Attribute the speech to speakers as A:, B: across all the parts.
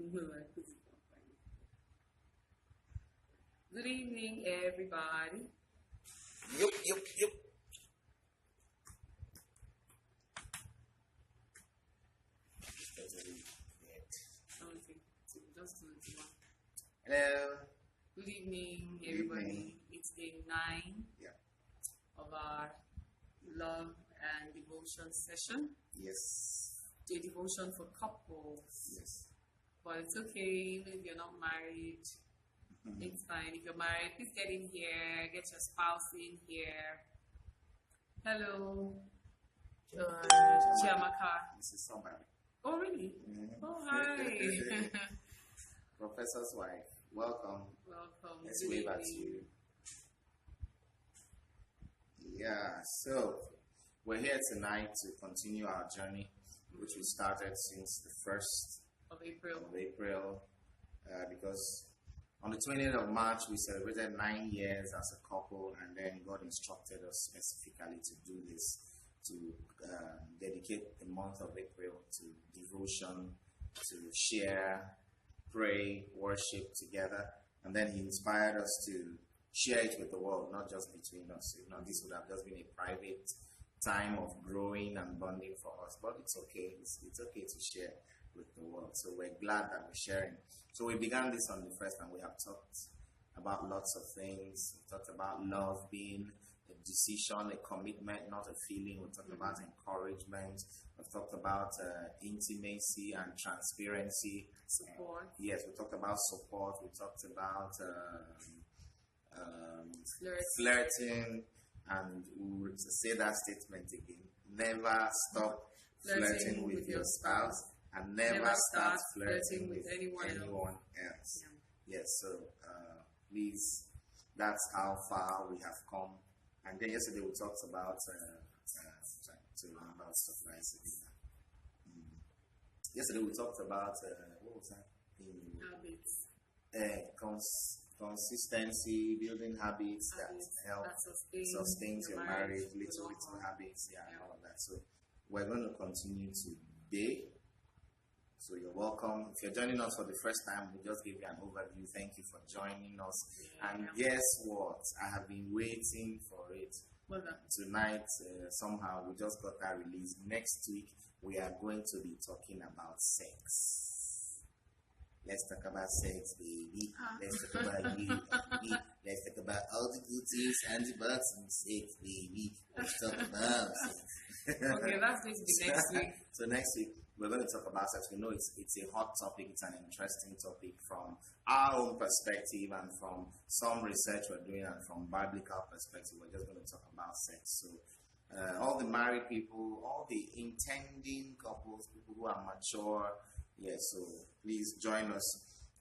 A: Good evening, everybody.
B: Yup, yup, yup.
A: Just do it.
B: Hello.
A: Good evening,
B: Good
A: everybody.
B: evening.
A: It's day 9
B: Yeah.
A: of our love and devotion session.
B: Yes.
A: A devotion for couples.
B: Yes.
A: But it's okay, even if you're not married. It's fine. If you're married, please get in here. Get your spouse in here. Hello, Chiamaka.
B: This is somebody.
A: Oh, really? Oh, hi.
B: Professor's wife. Welcome.
A: Welcome.
B: Let's
A: Good
B: wave at
A: evening.
B: you. Yeah. So we're here tonight to continue our journey, which we started since the 1st
A: Of April.
B: of April, because on the 20th of March we celebrated 9 years as a couple, and then God instructed us specifically to do this, to dedicate the month of April to devotion, to share, pray, worship together, and then He inspired us to share it with the world, not just between us. If not, this would have just been a private time of growing and bonding for us, but it's okay. It's okay to share with the world. So we're glad that we're sharing. So we began this on the 1st, and we have talked about lots of things. We talked about love being a decision, a commitment, not a feeling. We talked about encouragement. We've talked about intimacy and transparency.
A: Support.
B: Yes, we talked about support. We talked about flirting, and we will say that statement again. Never stop flirting with your spouse, and never start flirting with anyone else. Yes, so please, that's how far we have come. And then yesterday we talked about trying to remember stuff nice again. Yesterday we talked about what was that?
A: Habits.
B: Consistency, building habits that help
A: that
B: sustains your marriage, little habits, and all of that. So we're going to continue today. So you're welcome. If you're joining us for the first time, we'll just give you an overview. Thank you for joining us. And guess what? I have been waiting for it. Tonight, somehow, we just got that release. Next week, we are going to be talking about sex. Let's talk about sex, baby. Let's talk about you and me. Let's talk about all the good things and the bad sex, baby. Let's talk about sex.
A: Okay, that's going to be next week.
B: So next week, we're going to talk about sex. We know it's a hot topic. It's an interesting topic from our own perspective and from some research we're doing, and from biblical perspective. We're just going to talk about sex. So all the married people, all the intending couples, people who are mature, so please join us.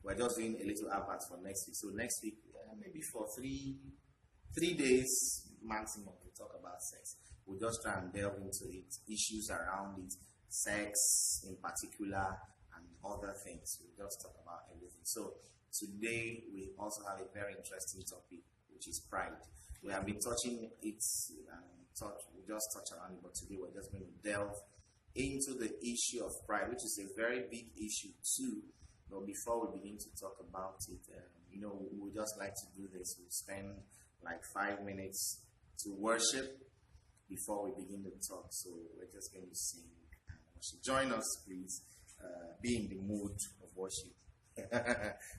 B: We're just doing a little advert for next week. So next week, maybe for three days maximum, we'll talk about sex. We'll just try and delve into it, issues around it, sex in particular, and other things. We'll just talk about everything. So today we also have a very interesting topic, which is pride. We have been touching it, we just touched around it, but today we're just going to delve into the issue of pride, which is a very big issue too. But before we begin to talk about it, we just like to do this. We'll spend like 5 minutes to worship before we begin to talk. So we're just going to sing and worship. Join us, please. Be in the mood of worship.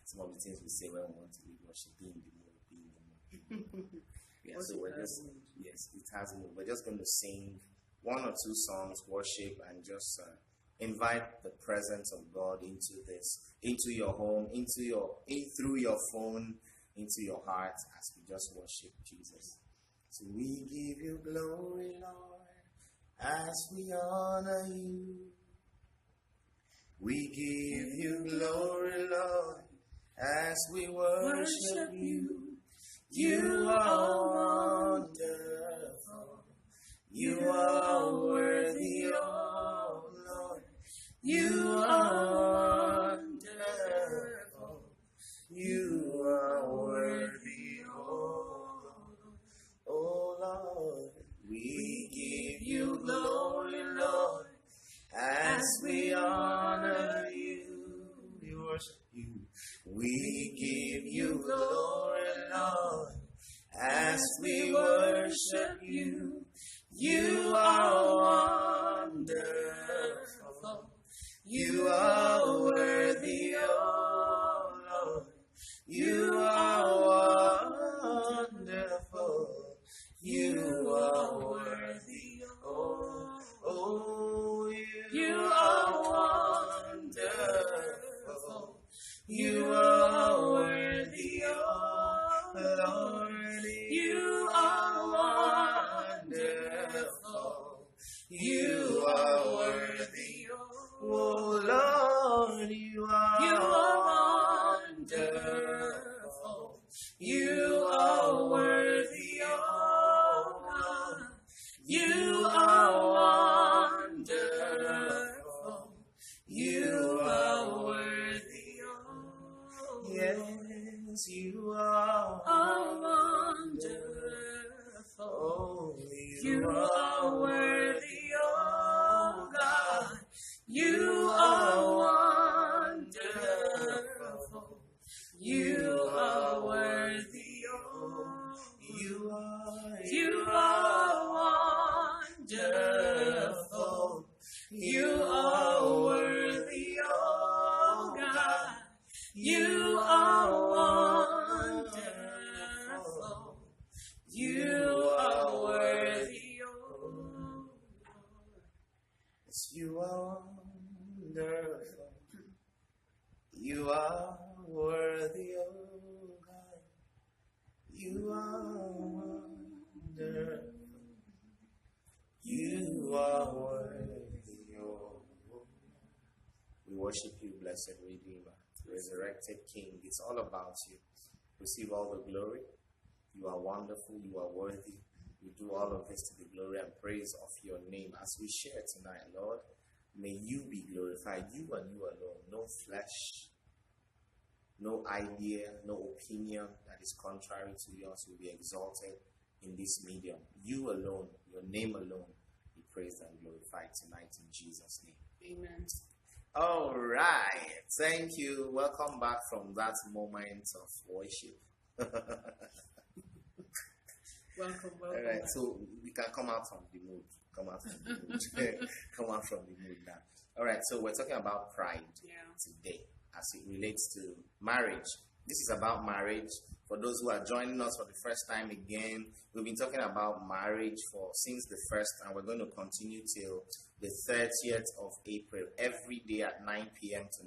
B: Some of the things we say when we want to lead worship. Be in the mood. Be in the mood. So we're just it has a mood. We're just going to sing 1 or 2 songs, worship, and just invite the presence of God into this, into your home, through your phone, into your heart, as we just worship Jesus. So we give you glory, Lord, as we honor you. We give you glory, Lord, as we worship you. You are wonderful. You are worthy, oh Lord. You are wonderful. You are worthy, oh Lord. We give you glory, Lord, as we honor you. We worship We give you glory, Lord, as we worship you. You are wonderful. You are worthy, oh Lord. You are wonderful. You are worthy, oh, you are wonderful. You are worthy, oh Lord. You are wonderful. You are worthy, oh Lord. You are wonderful. You are worthy, oh God. You are wonderful. You are worthy, oh yes, you are wonderful. You are worthy, oh God. You are wonderful. You are worthy, oh you are wonderful. You are worthy, oh God. You are wonderful. You are worthy, oh yes, you are wonderful. You are worthy, oh God. You are wonderful. You are worthy, oh. We worship you, blessed Redeemer, resurrected King. It's all about you. Receive all the glory. You are wonderful. You are worthy. We do all of this to the glory and praise of your name. As we share tonight, Lord, may you be glorified. You and you alone. No flesh, no idea, no opinion that is contrary to yours will be exalted in this medium. You alone, your name alone, be praised and glorified tonight in Jesus' name.
A: Amen.
B: All right. Thank you. Welcome back from that moment of worship.
A: Welcome.
B: All right. So we can come out from the mood. Come out from the mood. Come out from the mood now. All right. So we're talking about pride today as it relates to marriage. This is about marriage. For those who are joining us for the first time again, we've been talking about marriage since the 1st, and we're going to continue till the 30th of April, every day at 9 p.m. to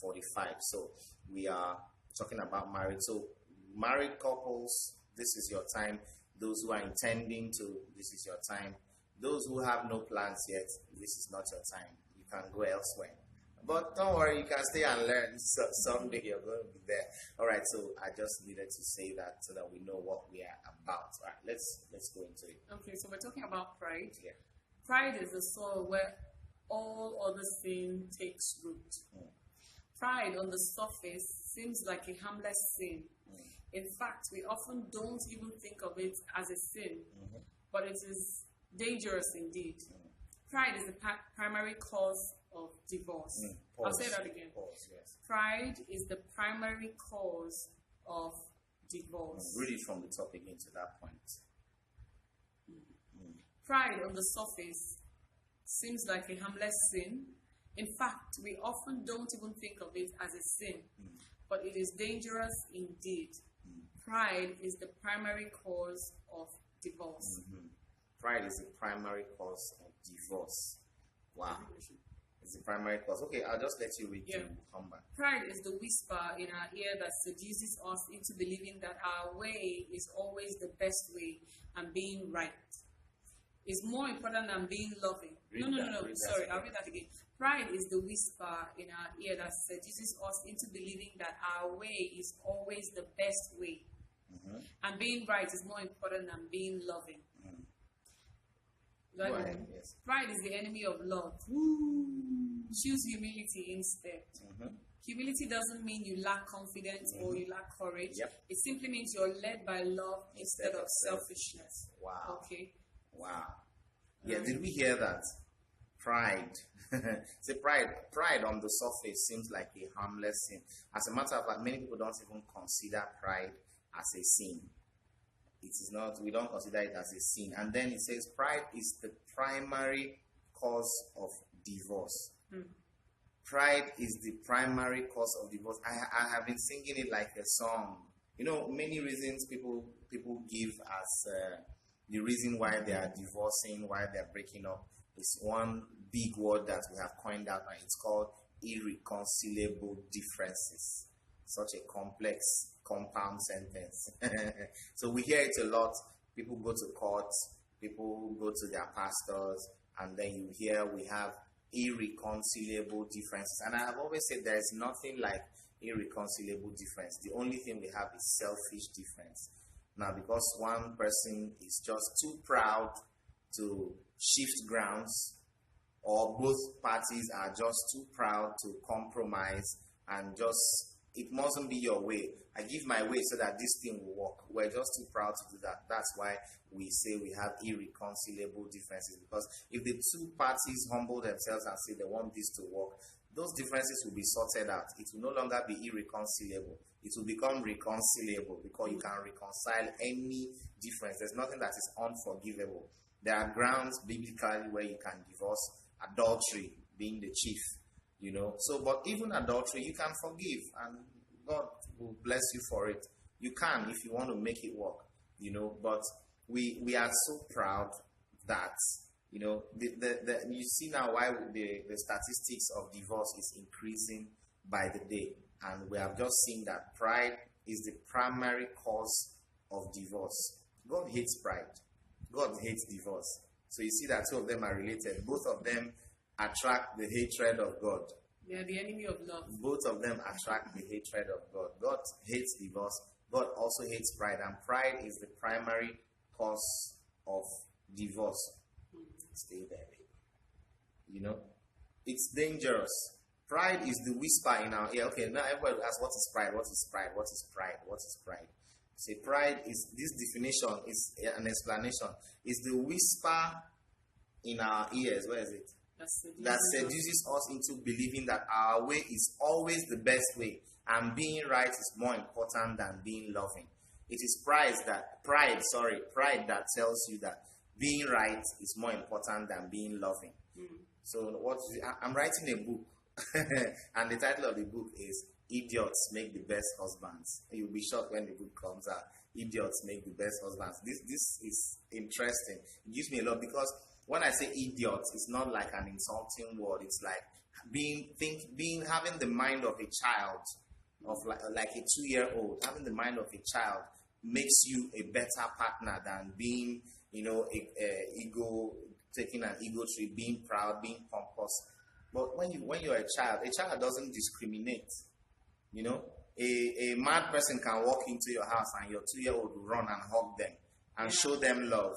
B: 9:45. So we are talking about marriage. So married couples, this is your time. Those who are intending to, this is your time. Those who have no plans yet, this is not your time. You can go elsewhere. But don't worry, you can stay and learn. So someday you're going to be there. All right, so I just needed to say that so that we know what we are about. All right, let's go into it.
A: Okay, so we're talking about pride.
B: Yeah.
A: Pride is the soil where all other sin takes root. Pride on the surface seems like a harmless sin. In fact, we often don't even think of it as a sin, but it is dangerous indeed. Pride is the primary cause of divorce. I'll say that again.
B: Pause, yes.
A: Pride is the primary cause of divorce.
B: Read it from the top again to that point.
A: Pride on the surface seems like a harmless sin. In fact, we often don't even think of it as a sin, but it is dangerous indeed. Pride is the primary cause of divorce.
B: Pride is the primary cause of divorce. Wow. It's the primary cause. Okay, I'll just let you read to come back.
A: Pride is the whisper in our ear that seduces us into believing that our way is always the best way and being right is more important than being loving. No. Sorry, I'll read that again. Pride is the whisper in our ear that seduces us into believing that our way is always the best way. And being right is more important than being loving.
B: Go ahead, yes.
A: Pride is the enemy of love. Choose humility instead. Humility doesn't mean you lack confidence or you lack courage. It simply means you're led by love instead of selfishness.
B: Wow.
A: Okay.
B: Wow. Yeah, did we hear that? Pride. See, pride on the surface seems like a harmless sin. As a matter of fact, many people don't even consider pride as a sin. It is not, we don't consider it as a sin. And then it says pride is the primary cause of divorce. Pride is the primary cause of divorce. I have been singing it like a song. You know, many reasons people give as the reason why they are divorcing, why they are breaking up. Is one big word that we have coined out, and it's called irreconcilable differences. Such a complex, compound sentence. So we hear it a lot. People go to court, people go to their pastors, and then you hear we have irreconcilable differences. And I have always said there is nothing like irreconcilable difference. The only thing we have is selfish difference. Now, because one person is just too proud to shift grounds, or both parties are just too proud to compromise, and just, it mustn't be your way. I give my way so that this thing will work. We're just too proud to do that. That's why we say we have irreconcilable differences, because if the two parties humble themselves and say they want this to work, those differences will be sorted out. It will no longer be irreconcilable. It will become reconcilable, because you can reconcile any difference. There's nothing that is unforgivable. There are grounds biblically where you can divorce, adultery being the chief, you know. So, but even adultery, you can forgive, and God will bless you for it. You can, if you want to make it work, you know. But we are so proud that, you know, you see now why the statistics of divorce is increasing by the day. And we have just seen that pride is the primary cause of divorce. God hates pride. God hates divorce. So you see that two of them are related. Both of them attract the hatred of God.
A: They are the enemy of love.
B: Both of them attract the hatred of God. God hates divorce. God also hates pride. And pride is the primary cause of divorce. Stay there, baby. You know, it's dangerous. Pride is the whisper in our ear. Okay, now everybody asks, what is pride? What is pride? What is pride? What is pride? Say, pride is, this definition is an explanation. It's the whisper in our ears. Where is it? That seduces us into believing that our way is always the best way, and being right is more important than being loving. It is pride that tells you that being right is more important than being loving. So I'm writing a book, and the title of the book is Idiots Make the Best Husbands. You'll be shocked when the book comes out. Idiots Make the Best Husbands. This is interesting. It gives me a lot, because when I say idiot, it's not like an insulting word. It's like having the mind of a child, of like a 2-year-old. Having the mind of a child makes you a better partner than being, you know, taking an ego trip, being proud, being pompous. But when you're a child doesn't discriminate. You know, a mad person can walk into your house and your 2-year-old will run and hug them and show them love.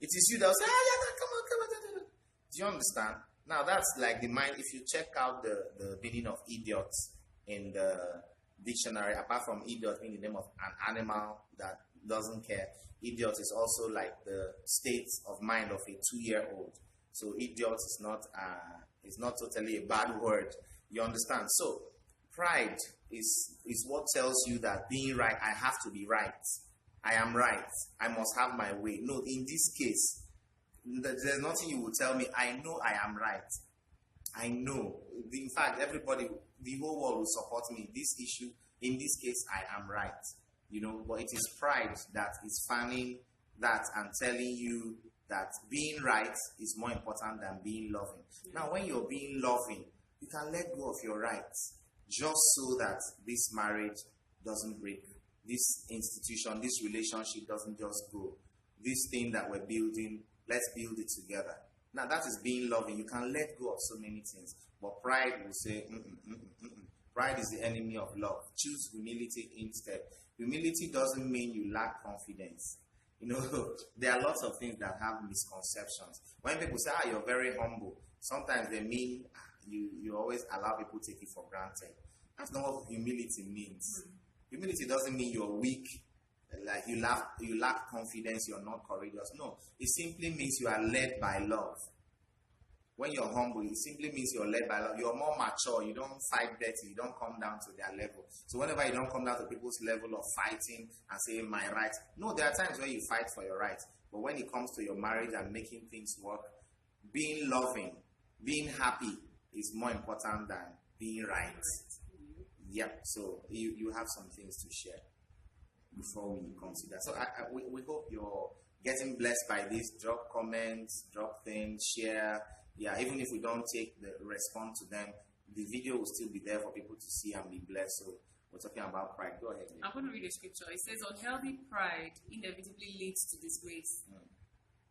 B: It is you that will say, come on. Do you understand? Now that's like the mind. If you check out the meaning of idiot in the dictionary, apart from idiot being the name of an animal that doesn't care, idiot is also like the state of mind of a 2-year-old. So idiot is not totally a bad word. You understand? So pride is what tells you that being right, I have to be right. I am right. I must have my way. No, in this case, there's nothing you will tell me. I know I am right. I know. In fact, everybody, the whole world will support me. This issue, in this case, I am right. You know, but it is pride that is fanning that and telling you that being right is more important than being loving. Now, when you're being loving, you can let go of your rights, just so that this marriage doesn't break. This institution, this relationship doesn't just go. This thing that we're building, let's build it together. Now, that is being loving. You can let go of so many things. But pride will say, Pride is the enemy of love. Choose humility instead. Humility doesn't mean you lack confidence. You know, there are lots of things that have misconceptions. When people say, you're very humble, sometimes they mean you always allow people to take it for granted. That's not what humility means. Humility doesn't mean you're weak, like you lack confidence, you're not courageous. No, it simply means you are led by love. When you're humble, it simply means you're led by love. You're more mature. You don't fight dirty. You don't come down to their level. So whenever you don't come down to people's level of fighting and saying my rights, no, there are times where you fight for your rights. But when it comes to your marriage and making things work, being loving, being happy is more important than being right. Yep. So you have some things to share before we consider. So we hope you're getting blessed by this. Drop comments, drop things, share. Yeah, even if we don't respond to them, the video will still be there for people to see and be blessed. So we're talking about pride. Go ahead.
A: I'm going to read a scripture. It says, unhealthy pride inevitably leads to disgrace.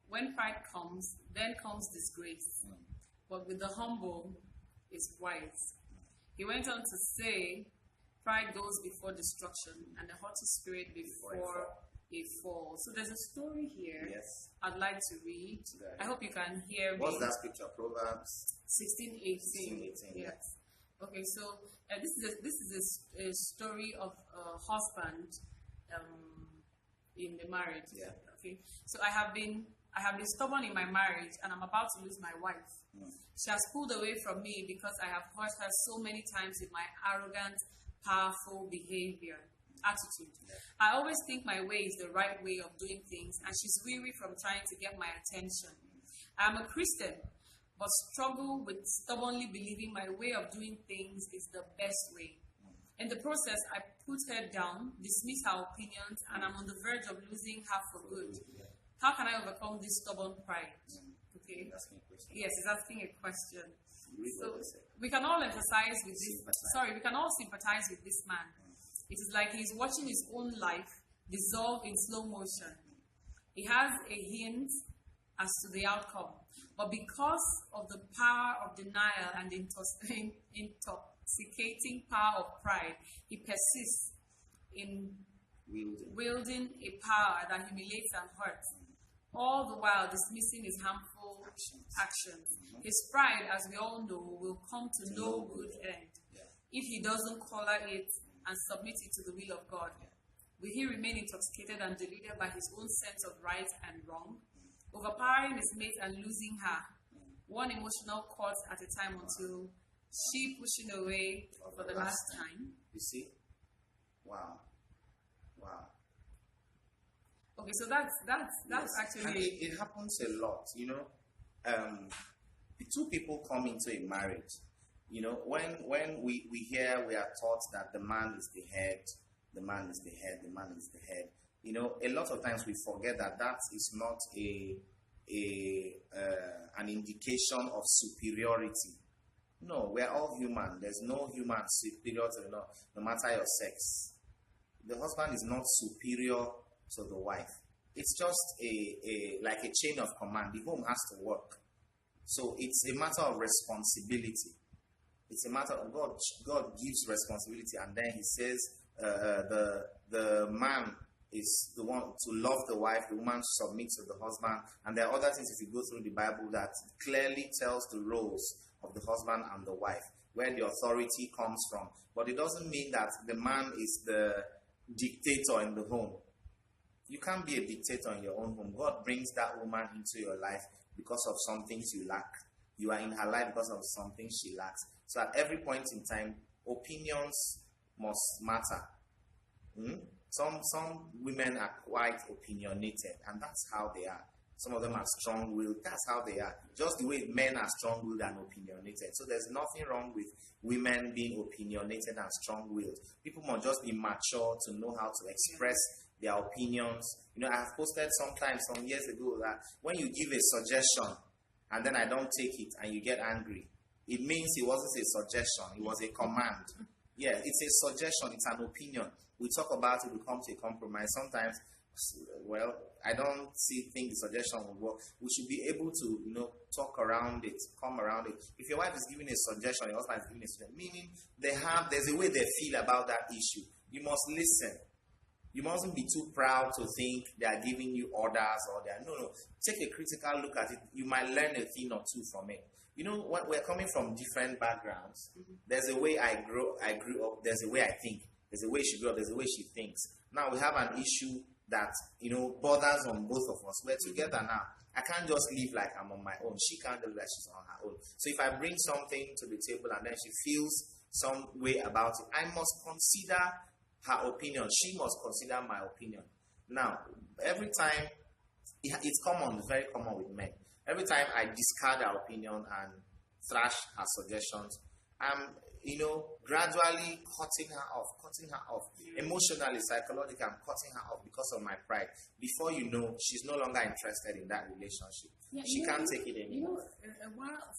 A: When pride comes, then comes disgrace. But with the humble is wise. He went on to say, pride goes before destruction, and the haughty spirit before a fall. So there's a story here.
B: Yes.
A: I'd like to read. I hope you can hear me.
B: What's that scripture? Proverbs
A: 16:18. Yes. Okay, so this is a story of a husband in the marriage.
B: Yeah.
A: Okay. So I have been stubborn in my marriage, and I'm about to lose my wife. She has pulled away from me because I have hurt her so many times with my arrogant, powerful attitude. I always think my way is the right way of doing things, and she's weary from trying to get my attention. I'm a Christian, but struggle with stubbornly believing my way of doing things is the best way. In the process, I put her down, dismiss her opinions, and I'm on the verge of losing her for good. How can I overcome this stubborn pride? Okay. Yes, he's asking a question. So we can all sympathize with this man. It is like he's watching his own life dissolve in slow motion. He has a hint as to the outcome, but because of the power of denial and the intoxicating power of pride, he persists in wielding a power that humiliates and hurts, all the while dismissing his harmful actions. His pride, as we all know, will come to no good end if he doesn't collar it and submit it to the will of God. Will he remain intoxicated and deluded by his own sense of right and wrong, overpowering his mate and losing her, one emotional course at a time until she pushing away for the last time?
B: You see? Wow.
A: Okay, so that's actually...
B: It happens a lot, you know. The two people come into a marriage. You know, when we hear, we are taught that the man is the head, the man is the head, the man is the head. You know, a lot of times we forget that is not an indication of superiority. No, we're all human. There's no human superior to no matter your sex. The husband is not superior to the wife. It's just like a chain of command. The home has to work. So it's a matter of responsibility. It's a matter of God gives responsibility, and then he says the man is the one to love the wife, the woman to submit to the husband. And there are other things, if you go through the Bible, that clearly tells the roles of the husband and the wife, where the authority comes from. But it doesn't mean that the man is the dictator in the home. You can't be a dictator in your own home. God brings that woman into your life because of some things you lack. You are in her life because of something she lacks. So at every point in time, opinions must matter. Some women are quite opinionated, and that's how they are. Some of them are strong-willed. That's how they are. Just the way men are strong-willed and opinionated. So there's nothing wrong with women being opinionated and strong-willed. People must just be mature to know how to express their opinions. You know, I have posted sometimes some years ago that when you give a suggestion and then I don't take it and you get angry, it means it wasn't a suggestion, it was a command. Yeah, it's a suggestion, it's an opinion. We talk about it, we come to a compromise. Sometimes, well, I don't think the suggestion will work. We should be able to, talk around it, come around it. If your wife is giving a suggestion, your husband is giving a suggestion, meaning there's a way they feel about that issue. You must listen. You mustn't be too proud to think they are giving you orders or they are. No. Take a critical look at it. You might learn a thing or two from it. You know, what we're coming from different backgrounds. There's a way I grew up. There's a way I think. There's a way she grew up. There's a way she thinks. Now we have an issue that, borders on both of us. We're together now. I can't just live like I'm on my own. She can't live like she's on her own. So if I bring something to the table and then she feels some way about it, I must consider her opinion. She must consider my opinion. Now, every time, it's common, it's very common with men. Every time I discard her opinion and thrash her suggestions, I'm, gradually cutting her off. Emotionally, psychologically, I'm cutting her off because of my pride. Before you know, she's no longer interested in that relationship.
A: Yeah,
B: she can't take it anymore.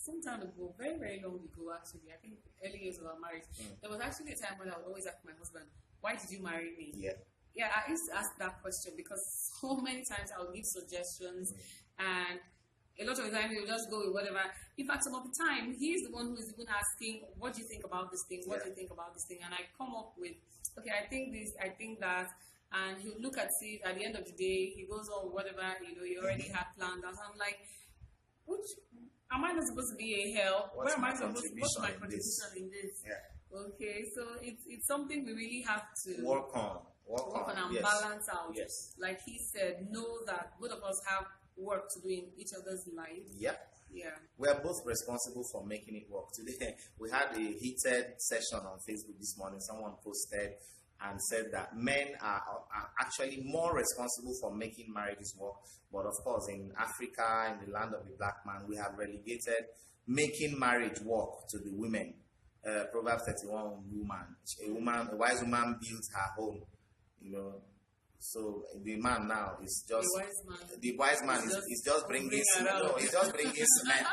A: Some time ago, very, very long ago, actually, I think early years of our marriage, there was actually a time when I would always ask my husband, why did you marry me? Yeah, I used to ask that question because so many times I would give suggestions and a lot of the time he'll just go with whatever. In fact, some of the time, he's the one who is even asking, what do you think about this thing? What do you think about this thing? And I come up with, okay, I think this, I think that. And he'll look at it at the end of the day, he goes, oh, whatever, you already have planned. And I'm like, am I not supposed to be a help? What's my contribution in this? Yeah. Okay, so it's something we really have to
B: work on and
A: balance out.
B: Yes.
A: Like he said, know that both of us have work to do in each other's life.
B: Yeah. We are both responsible for making it work. Today, we had a heated session on Facebook this morning. Someone posted and said that men are actually more responsible for making marriages work. But of course, in Africa, in the land of the black man, we have relegated making marriage work to the women. Proverbs 31 a wise woman builds her home. So the man now is just the wise man is just bringing cement. No, he's just bringing cement.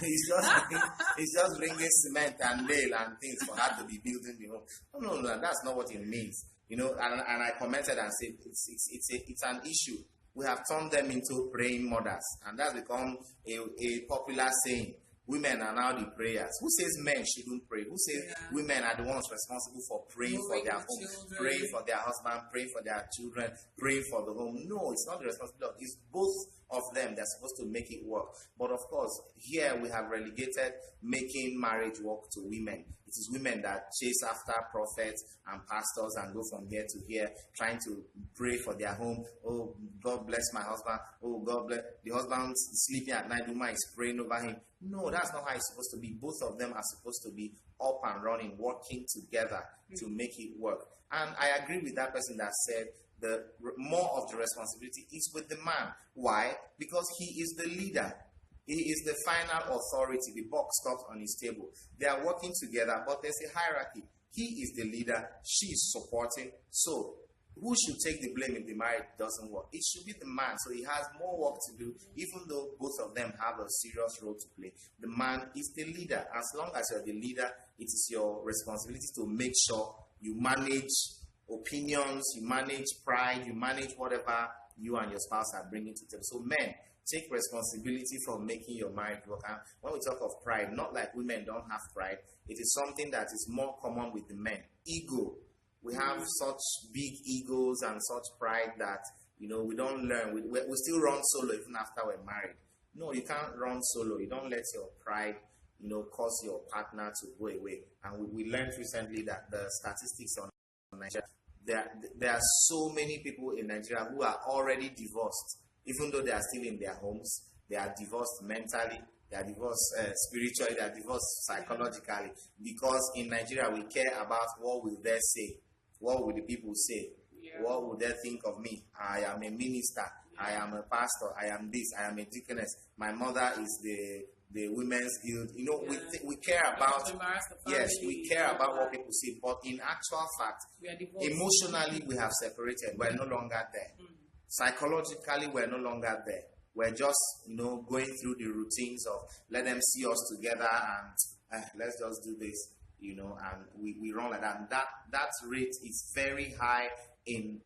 B: he's just bringing cement and nail and things for her to be building the home. No, that's not what it means. And I commented and said it's an issue. We have turned them into praying mothers, and that's become a popular saying. Women are now the prayers. Who says men shouldn't pray? Who says women are the ones responsible for praying for their home, praying for their husband, praying for their children, praying for the home? No, it's not the responsibility. It's both of them. They're supposed to make it work. But of course, here we have relegated making marriage work to women. It is women that chase after prophets and pastors and go from here to here, trying to pray for their home. Oh, God bless my husband. Oh, God bless. The husband sleeping at night, the woman is praying over him. No, that's not how it's supposed to be. Both of them are supposed to be up and running, working together to make it work. And I agree with that person that said the more of the responsibility is with the man. Why? Because he is the leader. He is the final authority. The buck stops on his table. They are working together, but there's a hierarchy. He is the leader. She is supporting. So who should take the blame if the marriage doesn't work? It should be the man. So he has more work to do, even though both of them have a serious role to play. The man is the leader. As long as you're the leader, it is your responsibility to make sure you manage opinions, you manage pride, you manage whatever you and your spouse are bringing to the table. So men, take responsibility for making your marriage work. And when we talk of pride, not like women don't have pride, it is something that is more common with the men. Ego. We have such big egos and such pride that, we don't learn. We still run solo even after we're married. No, you can't run solo. You don't let your pride, cause your partner to go away. And we learned recently that the statistics on Nigeria, there are so many people in Nigeria who are already divorced, even though they are still in their homes. They are divorced mentally. They are divorced spiritually. They are divorced psychologically. Because in Nigeria, we care about what will they say. What will the people say? What would they think of me? I am a minister. I am a pastor. I am this. I am a deaconess. My mother is the women's guild. We care about. Yes, we care about what people say. But in actual fact, emotionally, we have separated. We're no longer there. Psychologically, we're no longer there. We're just, going through the routines of let them see us together and let's just do this. And we run like that. And that rate is very high in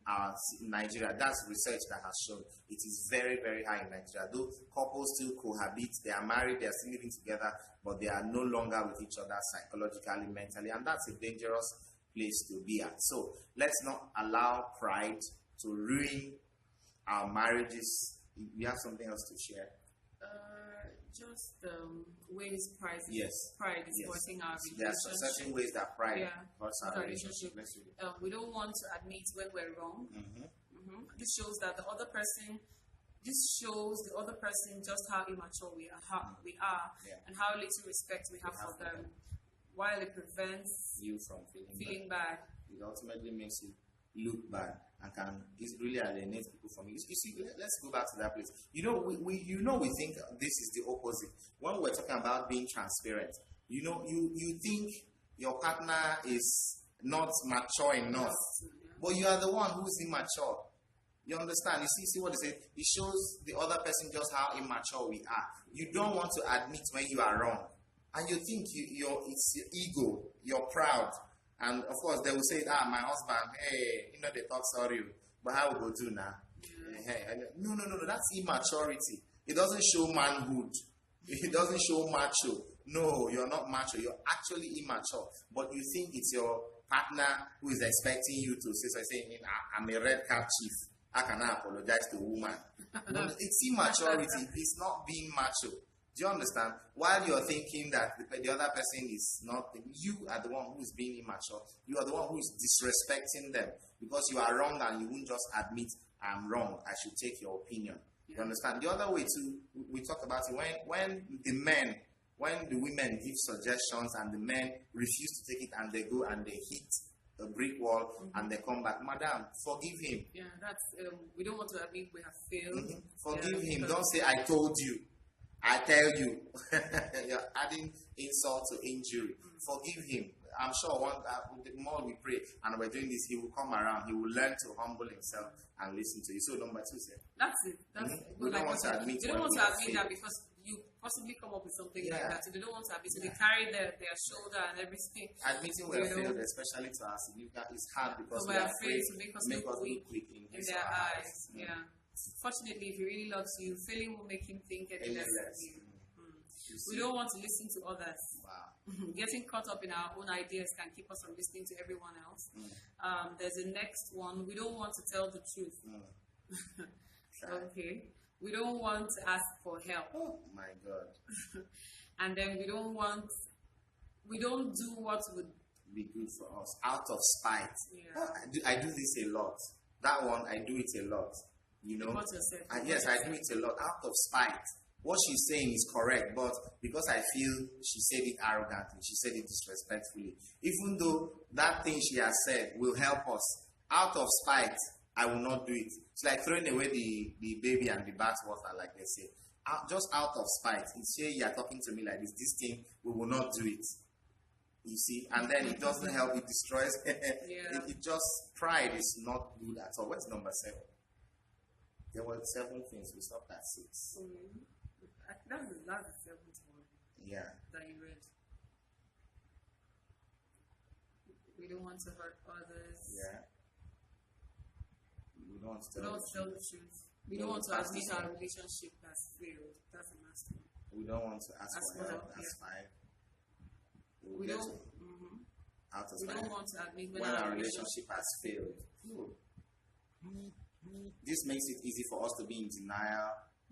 B: Nigeria. That's research that has shown it is very, very high in Nigeria. Though couples still cohabit, they are married, they are still living together, but they are no longer with each other psychologically, mentally, and that's a dangerous place to be at. So let's not allow pride to ruin our marriages. You have something else to share?
A: Just ways pride is hurting our relationship.
B: There are certain ways that pride hurts our relationship.
A: We don't want to admit when we're wrong. This shows that this shows the other person just how immature we are, and how little respect we have for them, while it prevents
B: you from
A: feeling bad.
B: It ultimately makes you look bad and it really alienates people from you. You see, let's go back to that place. We think this is the opposite. When we're talking about being transparent, you think your partner is not mature enough, but you are the one who's immature. You understand? You see what it says? It shows the other person just how immature we are. You don't want to admit when you are wrong. And you think it's your ego, you're proud. And of course, they will say, my husband, hey, they talk sorry, but how we go do now? Hey, no, that's immaturity. It doesn't show manhood. It doesn't show macho. No, you're not macho. You're actually immature. But you think it's your partner who is expecting you to say, I'm a red cap chief. How can I apologize to a woman? No, it's immaturity. It's not being macho. Do you understand? While you're thinking that the other person is not, you are the one who is being immature. You are the one who is disrespecting them because you are wrong and you won't just admit, I'm wrong. I should take your opinion. You understand? The other way too, we talk about it when the women give suggestions and the men refuse to take it and they go and they hit a brick wall and they come back. Madam, forgive him.
A: Yeah, that's we don't want to admit we have failed.
B: Forgive him. Don't say I told you. I tell you. You're adding insult to injury. Forgive him. I'm sure the more we pray and we're doing this, he will come around. He will learn to humble himself and listen to you. So number 2, sir.
A: That's it.
B: We don't want to admit.
A: They don't want to admit that because you possibly come up with something like that. So they don't want to admit. So they carry their shoulder and everything.
B: Admitting we have failed, especially to us, it's hard because we are afraid
A: to make us look weak in their eyes. Yeah. Fortunately, if he really loves you, failing will make him think any less of you. We don't want to listen to others.
B: Wow.
A: Getting caught up in our own ideas can keep us from listening to everyone else. There's a next one. We don't want to tell the truth. Okay. We don't want to ask for help.
B: Oh my God.
A: And then we don't do what would
B: be good for us out of spite.
A: Yeah.
B: I do this a lot. That one, I do it a lot. Yes, I do it a lot out of spite. What she's saying is correct, but because I feel she said it arrogantly, she said it disrespectfully, even though that thing she has said will help us, out of spite, I will not do it. It's like throwing away the baby and the bathwater, like they say. Just out of spite. It's say you're talking to me like this thing, we will not do it. You see, and then it doesn't help, it destroys. It just, pride is not good at all. What's number 7? There were 7 things. We stopped at 6.
A: That's the 7th one.
B: Yeah.
A: That you read. We don't want to hurt others.
B: Yeah. We don't want to
A: tell the truth. We don't want to admit our relationship has failed. That's the last one.
B: We don't want to ask for help. That's 5.
A: We don't want to admit when our relationship has failed.
B: This makes it easy for us to be in denial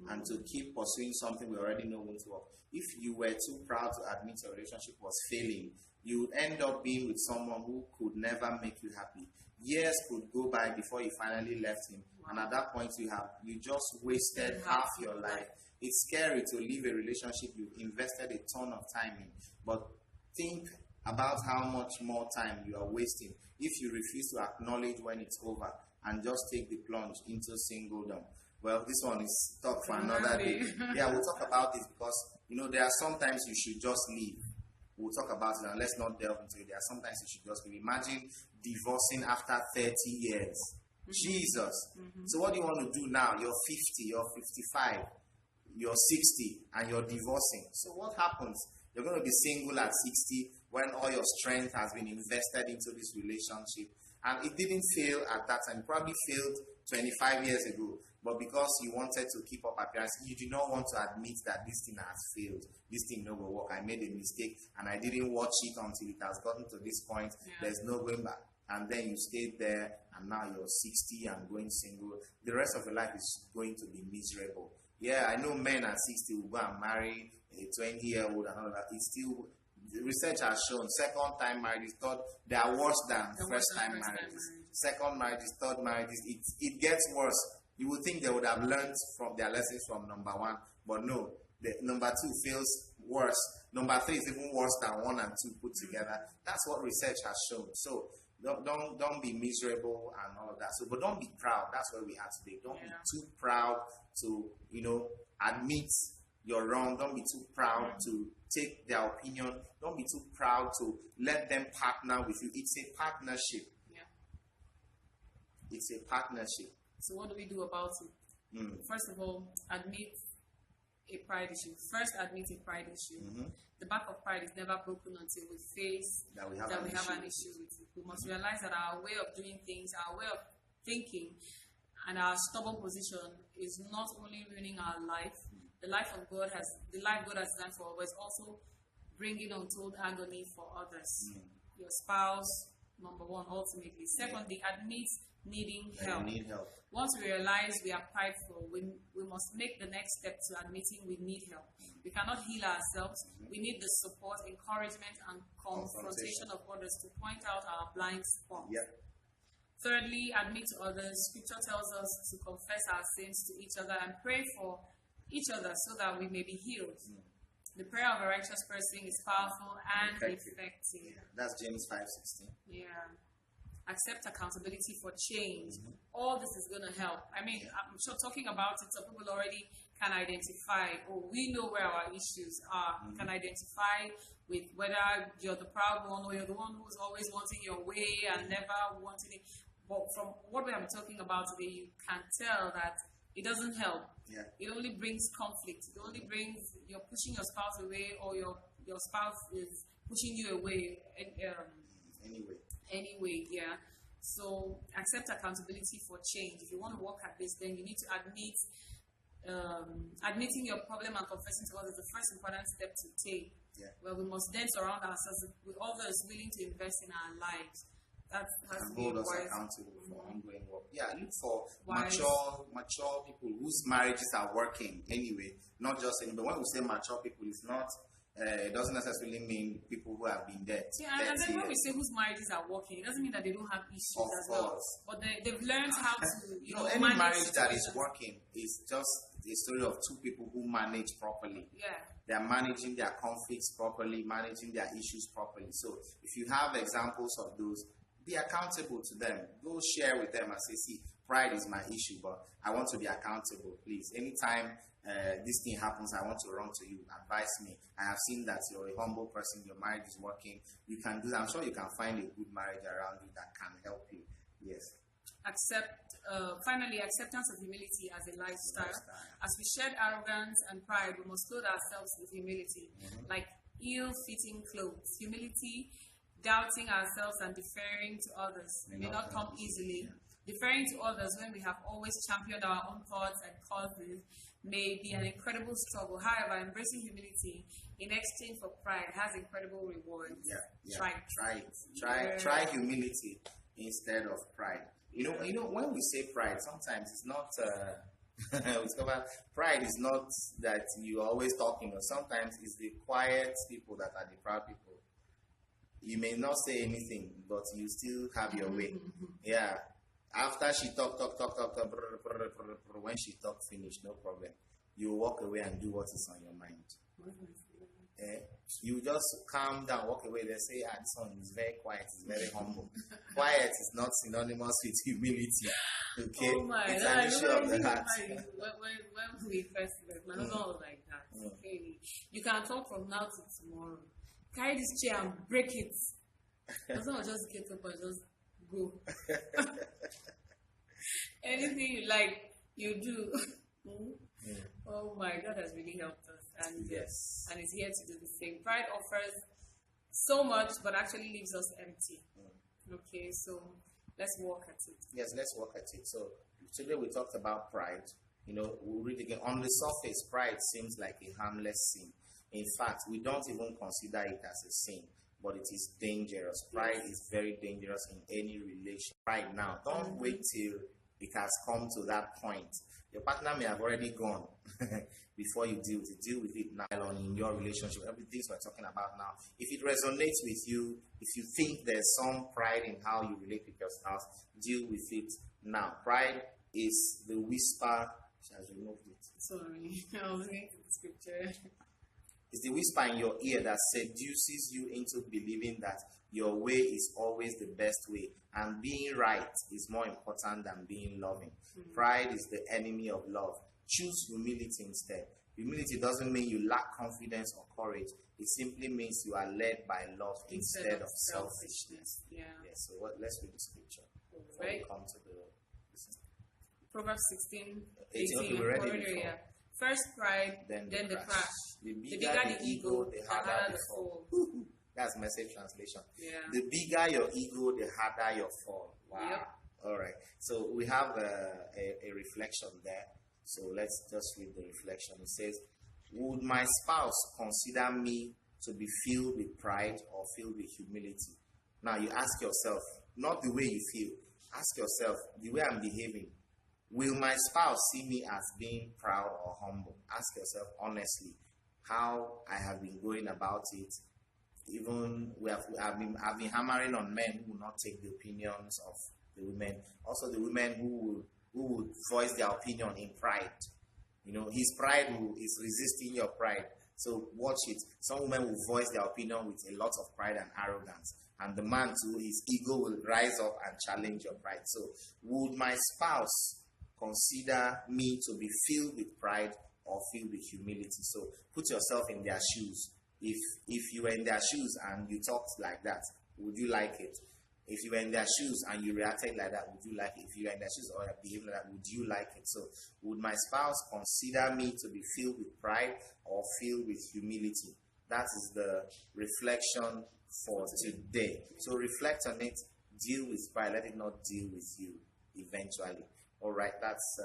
B: and to keep pursuing something we already know won't work. If you were too proud to admit your relationship was failing, you would end up being with someone who could never make you happy. Years could go by before you finally left him, and at that point you just wasted half your life. It's scary to leave a relationship you've invested a ton of time in, but think about how much more time you are wasting if you refuse to acknowledge when it's over and just take the plunge into singledom. Well, this one is talk for another day. Yeah, we'll talk about this because, there are sometimes you should just leave. We'll talk about it and let's not delve into it. There are sometimes you should just leave. Imagine divorcing after 30 years. Jesus. So what do you want to do now? You're 50, you're 55, you're 60, and you're divorcing. So what happens? You're going to be single at 60 when all your strength has been invested into this relationship. And it didn't fail at that time. It probably failed 25 years ago. But because you wanted to keep up appearance, you did not want to admit that this thing has failed. This thing no will work. I made a mistake and I didn't watch it until it has gotten to this point. There's no going back. And then you stayed there and now you're 60 and going single. The rest of your life is going to be miserable. Yeah, I know men at 60 will go and marry a 20-year-old and all that. It's still the research has shown second-time marriages, they are worse than first-time marriages. Second marriages, third marriages, it gets worse. You would think they would have learned from their lessons from number one, but no. The number two feels worse. Number three is even worse than one and two put together. That's what research has shown. So don't be miserable and all of that. So, but don't be proud. That's where we are today. Don't be too proud to admit you're wrong. Don't be too proud to take their opinion. Don't be too proud to let them partner with you. It's a partnership.
A: Yeah.
B: It's a partnership.
A: So what do we do about it? First of all, admit a pride issue. First, admit a pride issue. The back of pride is never broken until we face that we have an issue with it. We must realize that our way of doing things, our way of thinking, and our stubborn position is not only ruining our life. The life God has designed for us, also bringing untold agony for others. Your spouse, number one, ultimately. Secondly, admit needing help. Once we realize we are prideful, we must make the next step to admitting we need help. We cannot heal ourselves. We need the support, encouragement, and confrontation of others to point out our blind spots. Thirdly, admit to others. Scripture tells us to confess our sins to each other and pray for each other so that we may be healed. The prayer of a righteous person is powerful and effective.
B: That's James 5:16.
A: Yeah. Accept accountability for change. All this is going to help. I mean, I'm sure talking about it, some people already can identify, we know where our issues are. You can identify with whether you're the proud one or you're the one who's always wanting your way and never wanting it. But from what we have been talking about today, you can tell that it doesn't help. It only brings conflict. It only brings, you're pushing your spouse away, or your spouse is pushing you away. Anyway, yeah. So accept accountability for change. If you want to work at this, then you need to admitting your problem and confessing to others is the first important step to take. Well, we must then surround ourselves with others willing to invest in our lives. That has to be
B: hold us accountable for ongoing work. Look for mature people whose marriages are working anyway. Not just anybody. When we say mature people, it's not. It doesn't necessarily mean people who have been there.
A: And then when we say whose marriages are working, it doesn't mean that they don't have issues as well. But they've learned how to,
B: any marriage that is working is just a story of two people who manage properly. They are managing their conflicts properly, managing their issues properly. So if you have examples of those, be accountable to them. Go share with them and say, see, pride is my issue, but I want to be accountable, please. Anytime this thing happens, I want to run to you, advise me. I have seen that you're a humble person, your marriage is working. You can do that. I'm sure you can find a good marriage around you that can help you. Yes.
A: Finally, acceptance of humility as a lifestyle. As we shed arrogance and pride, we must clothe ourselves with humility, like ill-fitting clothes. Humility, doubting ourselves and deferring to others may not come easily. Deferring to others when we have always championed our own thoughts and causes may be an incredible struggle. However, embracing humility in exchange for pride has incredible rewards. Try
B: humility instead of pride. You know, when we say pride, sometimes it's not. Pride is not that you're always talking, or sometimes it's the quiet people that are the proud people. You may not say anything, but you still have your way. After she talk, when she talk finish, no problem. You walk away and do what is on your mind. You just calm down, walk away. They say, this one is very quiet, it's very humble. Quiet is not synonymous with humility. Okay?
A: Oh my,
B: it's an issue of the heart.
A: When we first met, my husband was like that. Okay. You can talk from now to tomorrow. Carry this chair and break it. My husband will just get up and just go. Anything you like, you do. Oh my, God has really helped us, and and is here to do the same. Pride offers so much, but actually leaves us empty. Okay, so let's walk at it.
B: Yes, let's walk at it. So today we talked about pride. We'll read again. On the surface, pride seems like a harmless sin. In fact, we don't even consider it as a sin, but it is dangerous. Pride is very dangerous in any relation. Right now, don't wait till it has come to that point. Your partner may have already gone before you deal with it now in your relationship. Everything we're talking about now. If it resonates with you, if you think there's some pride in how you relate with your spouse, deal with it now. Pride is the whisper. She has removed it.
A: Sorry, I was looking at the scripture.
B: It's the whisper in your ear that seduces you into believing that your way is always the best way, and being right is more important than being loving. Pride is the enemy of love. Choose humility instead. Humility doesn't mean you lack confidence or courage. It simply means you are led by love instead of selfishness.
A: Yeah.
B: So let's read the scripture.
A: Right.
B: Come to the
A: Proverbs 16,
B: 18.
A: 18.
B: Okay, we read it before.
A: Yeah. First pride, then the crash.
B: The bigger the ego, the harder the fall. That's message translation.
A: Yeah.
B: The bigger your ego, the harder your fall. Wow.
A: Yep.
B: All right. So we have a reflection there. So let's just read the reflection. It says, would my spouse consider me to be filled with pride or filled with humility? Now you ask yourself, not the way you feel. Ask yourself, the way I'm behaving, will my spouse see me as being proud or humble? Ask yourself honestly how I have been going about it. Even I've been hammering on men who will not take the opinions of the women. Also the women who would voice their opinion in pride. You know, his pride is resisting your pride. So watch it. Some women will voice their opinion with a lot of pride and arrogance. And the man too, his ego will rise up and challenge your pride. So would my spouse consider me to be filled with pride or filled with humility? So put yourself in their shoes. If you were in their shoes and you talked like that, would you like it? If you were in their shoes and you reacted like that, would you like it? If you were in their shoes or behaved like that, would you like it? So would my spouse consider me to be filled with pride or filled with humility? That is the reflection for today. So reflect on it, deal with pride, let it not deal with you eventually. All right, that's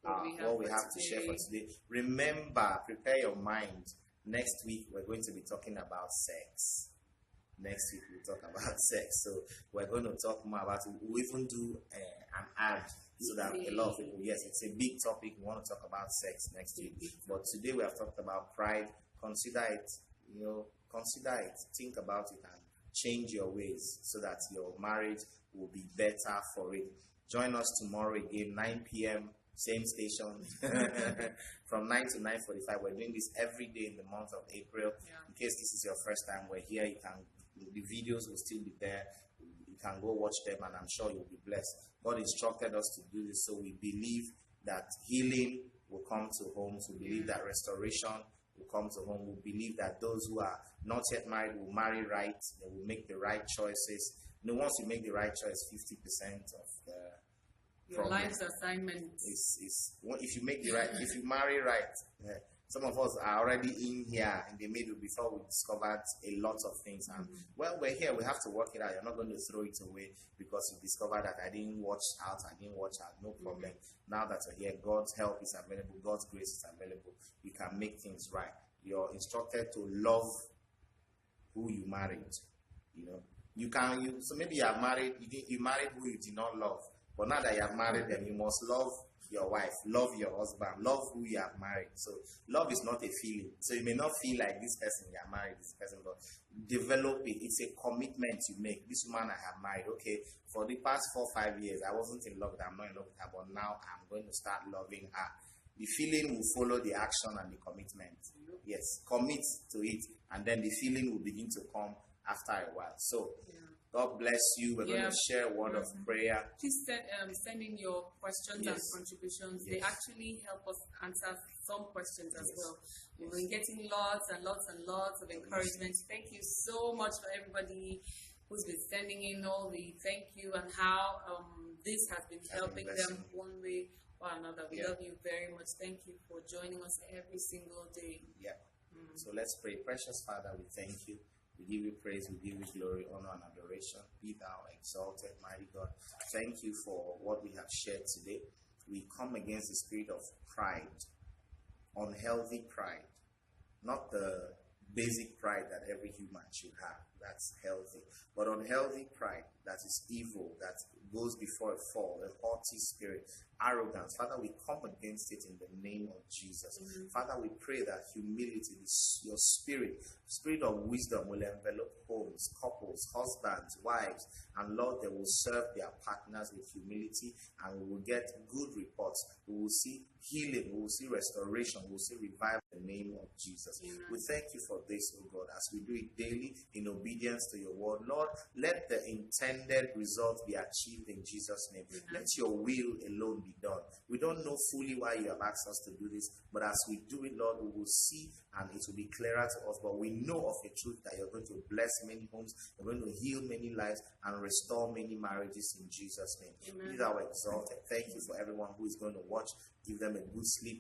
B: what we have to share for today. Remember, prepare your mind. Next week, we're going to be talking about sex. Next week, we'll talk about sex. So we're going to talk more about it. We'll even do an ad so that a lot of people, yes, it's a big topic. We want to talk about sex next week. But today we have talked about pride. Consider it, consider it. Think about it and change your ways so that your marriage will be better for it. Join us tomorrow again, 9 p.m., same station, from 9 to 9:45. We're doing this every day in the month of April.
A: Yeah.
B: In case this is your first time we're here, the videos will still be there. You can go watch them, and I'm sure you'll be blessed. God instructed us to do this, so we believe that healing will come to homes. We believe that restoration will come to home. We believe that those who are not yet married will marry right. They will make the right choices. Once you make the right choice, 50% of
A: your life's assignment
B: is if you make the right, if you marry right. Some of us are already in here in the middle before we discovered a lot of things. And well, we're here. We have to work it out. You're not going to throw it away because you discovered that I didn't watch out. No problem. Now that you're here, God's help is available. God's grace is available. You can make things right. You're instructed to love who you married. So maybe you have married. You married who you did not love. But now that you have married them, you must love your wife, love your husband, love who you have married. So love is not a feeling. So you may not feel like this person you are married, this person, but develop it. It's a commitment you make. This woman I have married, okay, for the past 4-5 years, I wasn't in love with her, I'm not in love with her, but now I'm going to start loving her. The feeling will follow the action and the commitment. Yes, commit to it, and then the feeling will begin to come after a while. So God bless you. We're going to share a word of prayer.
A: Please send in your questions and contributions. They actually help us answer some questions as well. We've been getting lots and lots and lots of encouragement. Thank you so much for everybody who's been sending in all the thank you and how this has been helping them one way or another. We love you very much. Thank you for joining us every single day.
B: So let's pray. Precious Father, we thank you. We give you praise, we give you glory, honor, and adoration. Be thou exalted, mighty God. Thank you for what we have shared today. We come against the spirit of pride, unhealthy pride, not the basic pride that every human should have. that's healthy. But unhealthy pride, that is evil, that goes before a fall, a haughty spirit, arrogance, Father, we come against it in the name of Jesus. Father, we pray that humility, your spirit of wisdom will envelop homes, couples, husbands, wives, and Lord, they will serve their partners with humility, and we will get good reports. We will see healing, we will see restoration, we will see revival in the name of Jesus. We thank you for this, oh God, as we do it daily in obedience to your word. Lord, let the intended result be achieved in Jesus' name. Let your will alone be done. We don't know fully why you have asked us to do this, but as we do it, Lord, we will see and it will be clearer to us. But we know of a truth that you're going to bless many homes, you're going to heal many lives, and restore many marriages in Jesus' name. Be thou exalted. Thank you for everyone who is going to watch. Give them a good sleep.